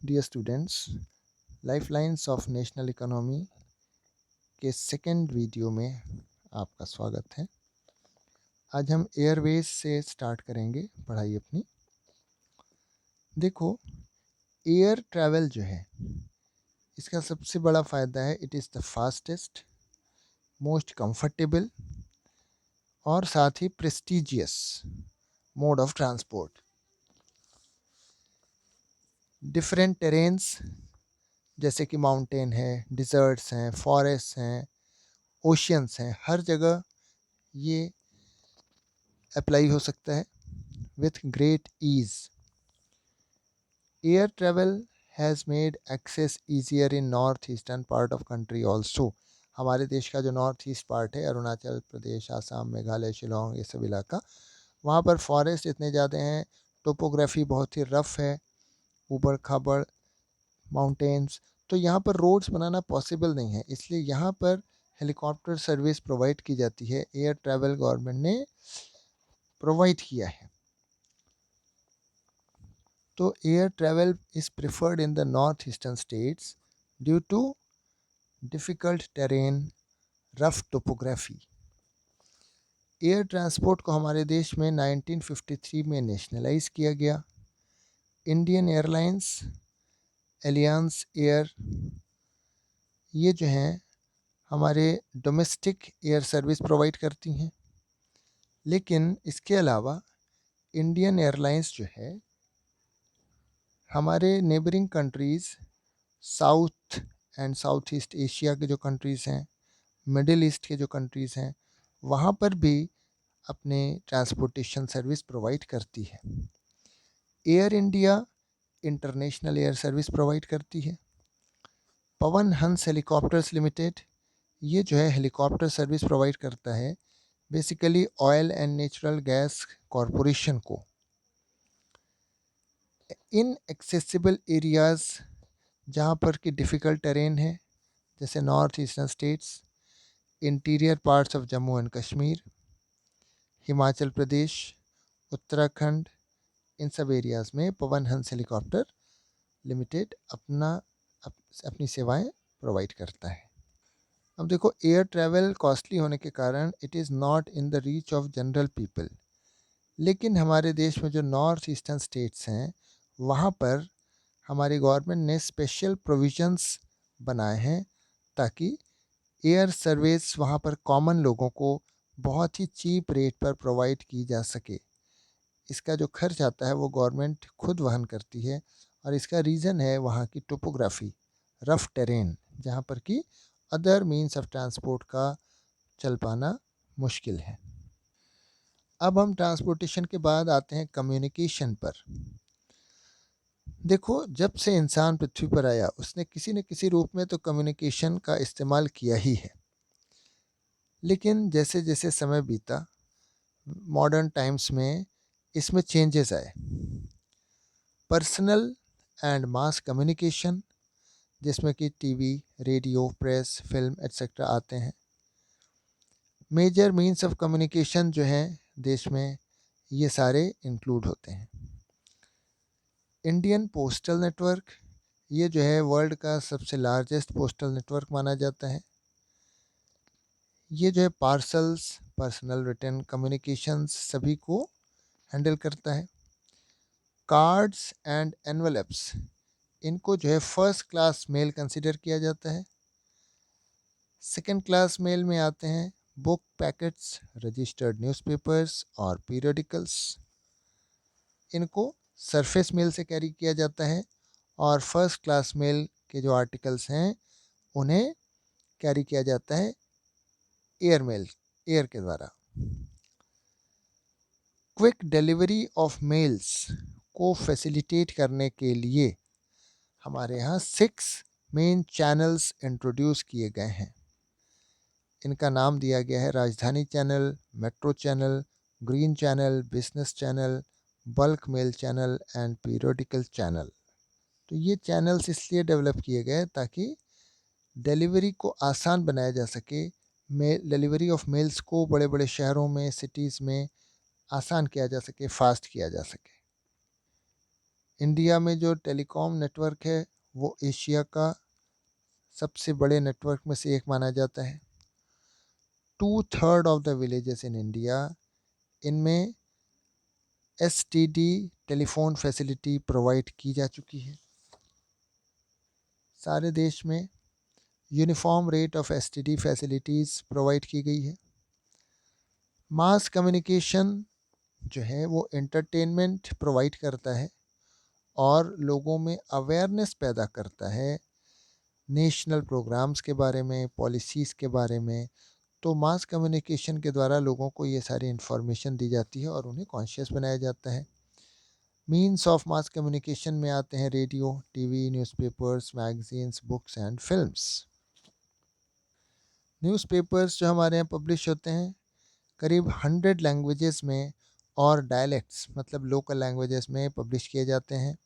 Dear students, lifelines of national economy के second video में आपका स्वागत है। आज हम एयरवेज से स्टार्ट करेंगे पढ़ाई अपनी। देखो, एयर ट्रैवल जो है इसका सबसे बड़ा फ़ायदा है, it is the fastest, most comfortable और साथ ही prestigious mode of transport. Different terrains जैसे कि माउंटेन है, डिज़र्ट्स हैं, फॉरेस्ट हैं, ओशियंस हैं, हर जगह ये अप्लाई हो सकता है with great ease. Air travel has made access easier in north eastern part of country also. हमारे देश का जो नॉर्थ ईस्ट पार्ट है, अरुणाचल प्रदेश, आसाम, मेघालय, शिलोंग, ये सब इलाका, वहाँ पर फॉरेस्ट इतने ज़्यादा हैं, टोपोग्राफी बहुत ही रफ़ है, ऊबड़ खाबड़ माउंटेन्स, तो यहाँ पर रोड्स बनाना पॉसिबल नहीं है। इसलिए यहाँ पर हेलीकॉप्टर सर्विस प्रोवाइड की जाती है। एयर ट्रैवल गवर्नमेंट ने प्रोवाइड किया है। तो air travel is preferred in the north eastern states due too difficult terrain, rough topography. Air transport को हमारे देश में 1953 में नेशनलाइज किया गया। इंडियन एयरलाइंस, एलियांस एयर, ये जो हैं हमारे डोमेस्टिक एयर सर्विस प्रोवाइड करती हैं। लेकिन इसके अलावा इंडियन एयरलाइंस जो है हमारे neighbouring countries, south and south east Asia के जो कंट्रीज़ हैं, मिडिल ईस्ट के जो कंट्रीज़ हैं, वहाँ पर भी अपने ट्रांसपोर्टेशन सर्विस प्रोवाइड करती है। Air India international air service provide करती है। पवन हंस हेलीकॉप्टर्स लिमिटेड, ये जो है हेलीकॉप्टर सर्विस प्रोवाइड करता है basically oil and natural gas corporation को। इन एक्सेसिबल एरियाज़ जहाँ पर कि डिफ़िकल्ट टेरेन है, जैसे north eastern states, interior parts of Jammu and Kashmir, Himachal Pradesh, Uttarakhand, इन सब एरियाज़ में पवन हंस हेलीकॉप्टर लिमिटेड अपनी सेवाएं प्रोवाइड करता है। अब देखो, एयर ट्रैवल कॉस्टली होने के कारण it is not in the reach of general people. लेकिन हमारे देश में जो नॉर्थ ईस्टर्न स्टेट्स हैं, वहाँ पर हमारी गवर्नमेंट ने स्पेशल प्रोविज़न्स बनाए हैं ताकि एयर सर्विस वहाँ पर कॉमन लोगों को बहुत ही चीप रेट पर प्रोवाइड की जा सके। इसका जो खर्च आता है वो गवर्नमेंट खुद वहन करती है, और इसका रीज़न है वहाँ की टोपोग्राफी, रफ़ टेरेन, जहाँ पर कि अदर मीन्स ऑफ ट्रांसपोर्ट का चल पाना मुश्किल है। अब हम ट्रांसपोर्टेशन के बाद आते हैं कम्युनिकेशन पर। देखो, जब से इंसान पृथ्वी पर आया उसने किसी न किसी रूप में तो कम्युनिकेशन का इस्तेमाल किया ही है। लेकिन जैसे जैसे समय बीता, मॉडर्न टाइम्स में इसमें चेंजेस आए। पर्सनल एंड मास कम्युनिकेशन, जिसमें कि TV, radio, press, film etcetera आते हैं। मेजर मीन्स ऑफ कम्युनिकेशन जो हैं देश में, ये सारे इंक्लूड होते हैं। इंडियन पोस्टल नेटवर्क, ये जो है वर्ल्ड का सबसे लार्जेस्ट पोस्टल नेटवर्क माना जाता है। ये जो है पार्सल्स, पर्सनल रिटर्न कम्युनिकेशंस सभी को हैंडल करता है। कार्ड्स एंड एनवेलप्स, इनको जो है फर्स्ट क्लास मेल कंसिडर किया जाता है। सेकंड क्लास मेल में आते हैं बुक पैकेट्स, रजिस्टर्ड न्यूज़पेपर्स और पीरियडिकल्स, इनको सरफेस मेल से कैरी किया जाता है। और फर्स्ट क्लास मेल के जो आर्टिकल्स हैं उन्हें कैरी किया जाता है एयर मेल, एयर के द्वारा। क्विक डिलीवरी ऑफ मेल्स को फैसिलिटेट करने के लिए हमारे यहाँ 6 मेन चैनल्स इंट्रोड्यूस किए गए हैं। इनका नाम दिया गया है Rajdhani channel, metro channel, green channel, business channel, bulk mail channel and periodical channel. तो ये चैनल्स इसलिए डेवलप किए गए ताकि डिलीवरी को आसान बनाया जा सके, डिलीवरी ऑफ मेल्स को बड़े बड़े शहरों में, सिटीज़ में आसान किया जा सके, फास्ट किया जा सके। इंडिया में जो टेलीकॉम नेटवर्क है वो एशिया का सबसे बड़े नेटवर्क में से एक माना जाता है। 2/3 of the villages in India, इनमें एसटीडी टेलीफोन फैसिलिटी प्रोवाइड की जा चुकी है। सारे देश में uniform rate of STD facilities provide की गई है। मास कम्युनिकेशन जो है वो एंटरटेनमेंट प्रोवाइड करता है और लोगों में अवेयरनेस पैदा करता है नेशनल प्रोग्राम्स के बारे में, पॉलिसीज़ के बारे में। तो मास कम्युनिकेशन के द्वारा लोगों को ये सारी इन्फॉर्मेशन दी जाती है और उन्हें कॉन्शियस बनाया जाता है। मीन्स ऑफ मास कम्युनिकेशन में आते हैं radio, TV, newspapers, magazines, books and films. Newspapers जो हमारे यहाँ पब्लिश होते हैं करीब 100 लैंग्वेजेस में और डायलेक्ट्स मतलब लोकल लैंग्वेजेस में पब्लिश किए जाते हैं।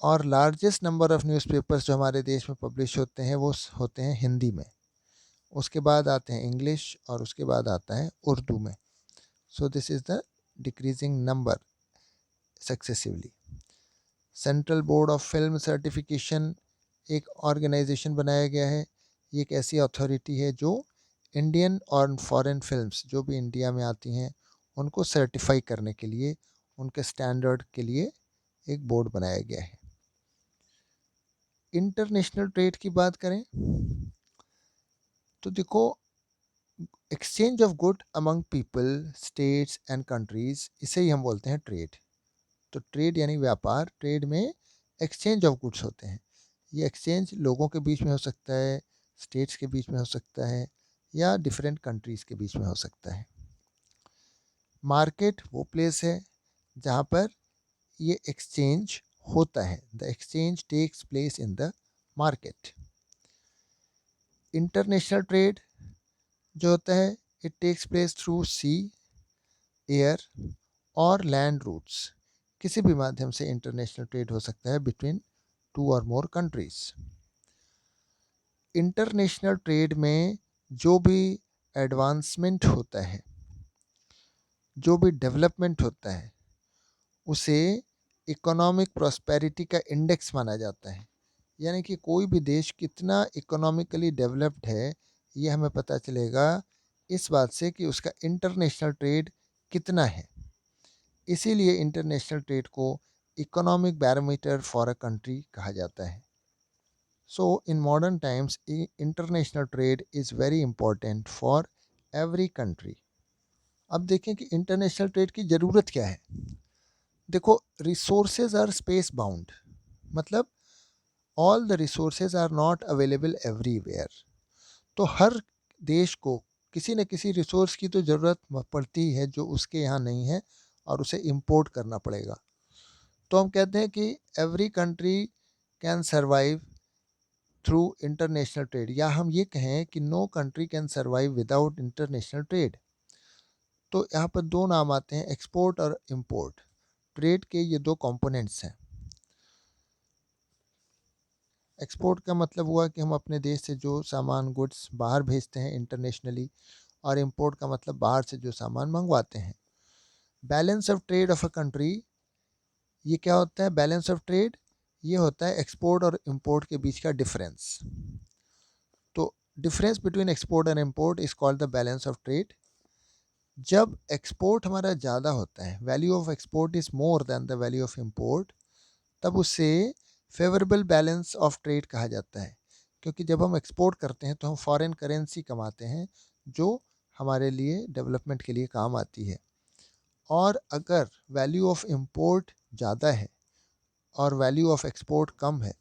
और लार्जेस्ट नंबर ऑफ़ न्यूज़पेपर्स जो हमारे देश में पब्लिश होते हैं वो होते हैं हिंदी में, उसके बाद आते हैं इंग्लिश और उसके बाद आता है उर्दू में। So this is the decreasing number successively. Central board of film certification एक ऑर्गेनाइजेशन बनाया गया है। ये एक ऐसी अथॉरिटी है जो इंडियन और फॉरेन फिल्म्स जो भी इंडिया में आती हैं उनको सर्टिफाई करने के लिए, उनके स्टैंडर्ड के लिए एक बोर्ड बनाया गया है। इंटरनेशनल ट्रेड की बात करें तो देखो, exchange of good among people, states and countries, इसे ही हम बोलते हैं ट्रेड। तो ट्रेड यानी व्यापार, ट्रेड में एक्सचेंज ऑफ गुड्स होते हैं। ये एक्सचेंज लोगों के बीच में हो सकता है, स्टेट्स के बीच में हो सकता है या डिफरेंट कंट्रीज़ के बीच में हो सकता है। मार्केट वो प्लेस है जहाँ पर ये एक्सचेंज होता है। The exchange takes place in the market. International trade जो होता है it takes place through sea, air और लैंड रूट्स। किसी भी माध्यम से इंटरनेशनल ट्रेड हो सकता है बिटवीन 2 और मोर कंट्रीज। इंटरनेशनल ट्रेड में जो भी एडवांसमेंट होता है, जो भी डेवलपमेंट होता है, उसे इकोनॉमिक प्रॉस्पेरिटी का इंडेक्स माना जाता है। यानी कि कोई भी देश कितना इकोनॉमिकली डेवलप्ड है ये हमें पता चलेगा इस बात से कि उसका इंटरनेशनल ट्रेड कितना है। इसीलिए इंटरनेशनल ट्रेड को economic barometer for a country कहा जाता है। So in modern times international trade is very important for every country. अब देखें कि इंटरनेशनल ट्रेड की ज़रूरत क्या है। देखो, रिसोर्सेज आर स्पेस बाउंड, मतलब all the resources are not available everywhere. तो हर देश को किसी न किसी रिसोर्स की तो ज़रूरत पड़ती है जो उसके यहाँ नहीं है और उसे इंपोर्ट करना पड़ेगा। तो हम कहते हैं कि every country can survive through international trade, या हम ये कहें कि no country can survive without international trade. तो यहाँ पर दो नाम आते हैं, एक्सपोर्ट और इंपोर्ट। ट्रेड के ये दो कंपोनेंट्स हैं। एक्सपोर्ट का मतलब हुआ कि हम अपने देश से जो सामान, गुड्स बाहर भेजते हैं इंटरनेशनली, और इंपोर्ट का मतलब बाहर से जो सामान मंगवाते हैं। Balance of trade of a country, ये क्या होता है? बैलेंस ऑफ ट्रेड ये होता है एक्सपोर्ट और इंपोर्ट के बीच का डिफरेंस। तो difference between export and import is called the balance of trade. जब एक्सपोर्ट हमारा ज़्यादा होता है, value of export is more than the value of import, तब उसे फेवरेबल बैलेंस ऑफ ट्रेड कहा जाता है। क्योंकि जब हम एक्सपोर्ट करते हैं तो हम फॉरेन करेंसी कमाते हैं जो हमारे लिए डेवलपमेंट के लिए काम आती है। और अगर वैल्यू ऑफ इंपोर्ट ज़्यादा है और वैल्यू ऑफ एक्सपोर्ट कम है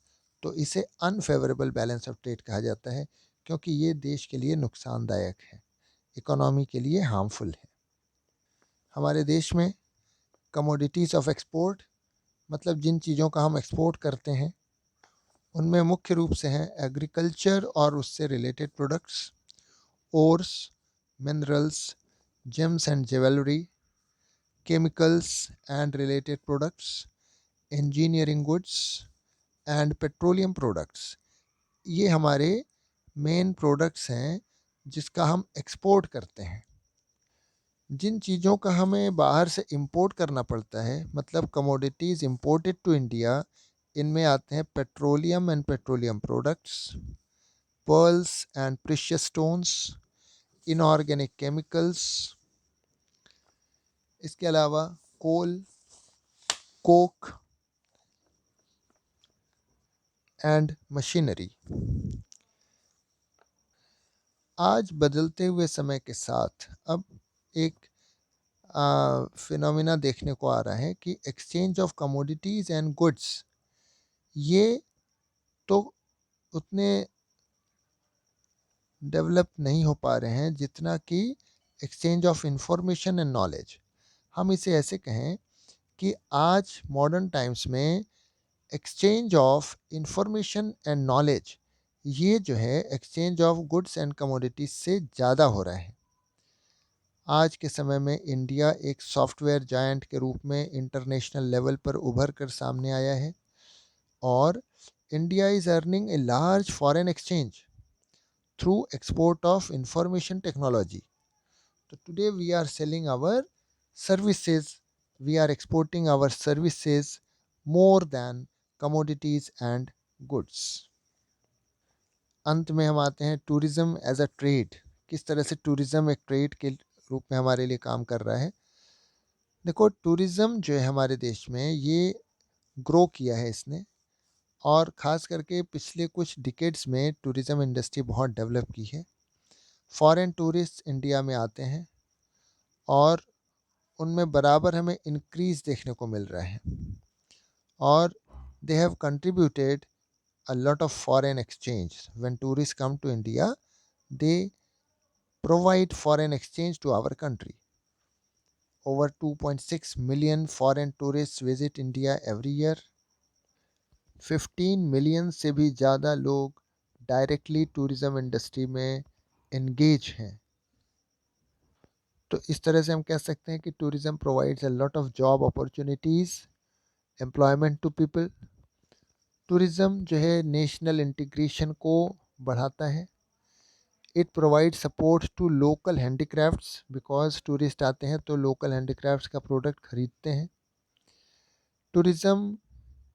तो इसे अनफेवरेबल बैलेंस ऑफ ट्रेड कहा जाता है, क्योंकि ये देश के लिए नुकसानदायक है, इकोनॉमी के लिए हार्मफुल है। हमारे देश में कमोडिटीज़ ऑफ एक्सपोर्ट, मतलब जिन चीज़ों का हम एक्सपोर्ट करते हैं, उनमें मुख्य रूप से हैं एग्रीकल्चर और उससे related products, ores, minerals, James and jewellery, chemicals and related products, engineering goods and petroleum products. ये हमारे मेन प्रोडक्ट्स हैं जिसका हम एक्सपोर्ट करते हैं। जिन चीज़ों का हमें बाहर से इंपोर्ट करना पड़ता है, मतलब कमोडिटीज़ इंपोर्टेड टू इंडिया, इनमें आते हैं petroleum and petroleum products, pearls and precious stones, inorganic chemicals, इसके अलावा कोल, कोक एंड मशीनरी। आज बदलते हुए समय के साथ अब एक फिनोमिना देखने को आ रहा है कि exchange of commodities and goods, ये तो उतने डेवलप नहीं हो पा रहे हैं जितना कि exchange of information and knowledge. हम इसे ऐसे कहें कि आज मॉडर्न टाइम्स में exchange of information and knowledge, ये जो है exchange of goods and commodities से ज़्यादा हो रहा है। आज के समय में इंडिया एक सॉफ्टवेयर जायंट के रूप में इंटरनेशनल लेवल पर उभर कर सामने आया है, और India is earning a large foreign exchange through export of information technology. तो today we are selling our services, we are exporting our services more than commodities and goods। अंत में हम आते हैं टूरिज्म एज अ ट्रेड। किस तरह से tourism एक ट्रेड के रूप में हमारे लिए काम कर रहा है। देखो, टूरिज्म जो है हमारे देश में, ये ग्रो किया है इसने, और ख़ास करके पिछले कुछ डिकेड्स में टूरिज्म इंडस्ट्री बहुत डेवलप की है। फॉरेन टूरिस्ट इंडिया में आते हैं और उनमें बराबर हमें इंक्रीज़ देखने को मिल रहा है, और they have contributed a lot of foreign exchange. When tourists come to India, they provide foreign exchange to our country. Over 2.6 million foreign tourists visit India every year। 15 million से भी ज़्यादा लोग डायरेक्टली टूरिज़्म इंडस्ट्री में engage हैं। तो इस तरह से हम कह सकते हैं कि tourism provides a lot of job opportunities, employment to people. Tourism जो है नेशनल इंटीग्रेशन को बढ़ाता है। It provide support to local handicrafts, because tourist आते हैं तो लोकल हैंडीक्राफ्ट्स का प्रोडक्ट खरीदते हैं। Tourism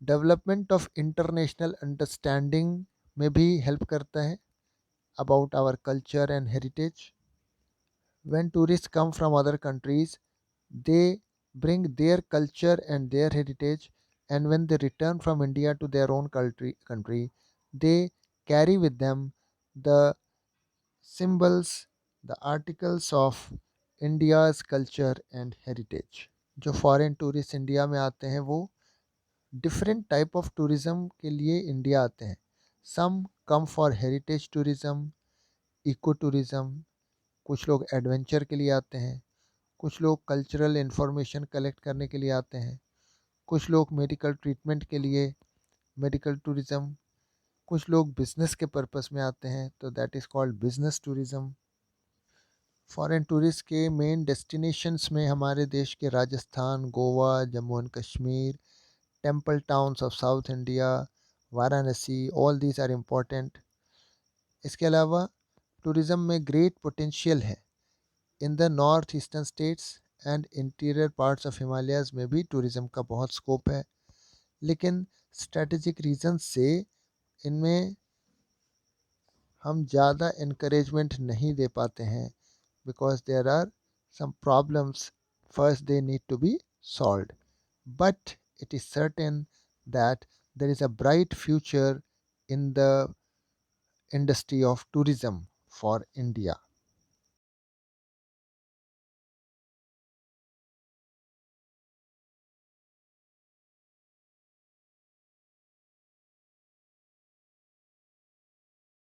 development of international understanding में भी हेल्प करता है about our culture and heritage. When tourist come from other countries, they bring their culture and their heritage, and when they return from India to their own country, they carry with them the symbols, the articles of India's culture and heritage। जो foreign tourist India में आते हैं वो different type of tourism के लिए India आते हैं। Some come for heritage tourism, eco tourism, कुछ लोग एडवेंचर के लिए आते हैं, कुछ लोग कल्चरल इंफॉर्मेशन कलेक्ट करने के लिए आते हैं, कुछ लोग मेडिकल ट्रीटमेंट के लिए, मेडिकल टूरिज़्म, कुछ लोग बिजनेस के पर्पस में आते हैं, तो that is called business tourism. Foreign tourist के मेन डेस्टिनेशंस में हमारे देश के Rajasthan, Goa, Jammu and Kashmir, temple towns of south India, Varanasi, all these are important. इसके अलावा टूरिज़्म में ग्रेट पोटेंशियल है in the north eastern states and interior parts of Himalayas में भी टूरिज़्म का बहुत स्कोप है, लेकिन स्ट्रेटजिक रीजन से इनमें हम ज़्यादा इनक्रेजमेंट नहीं दे पाते हैं, because there are some problems first they need to be solved. But it is certain that there is a bright future in the industry of tourism for India।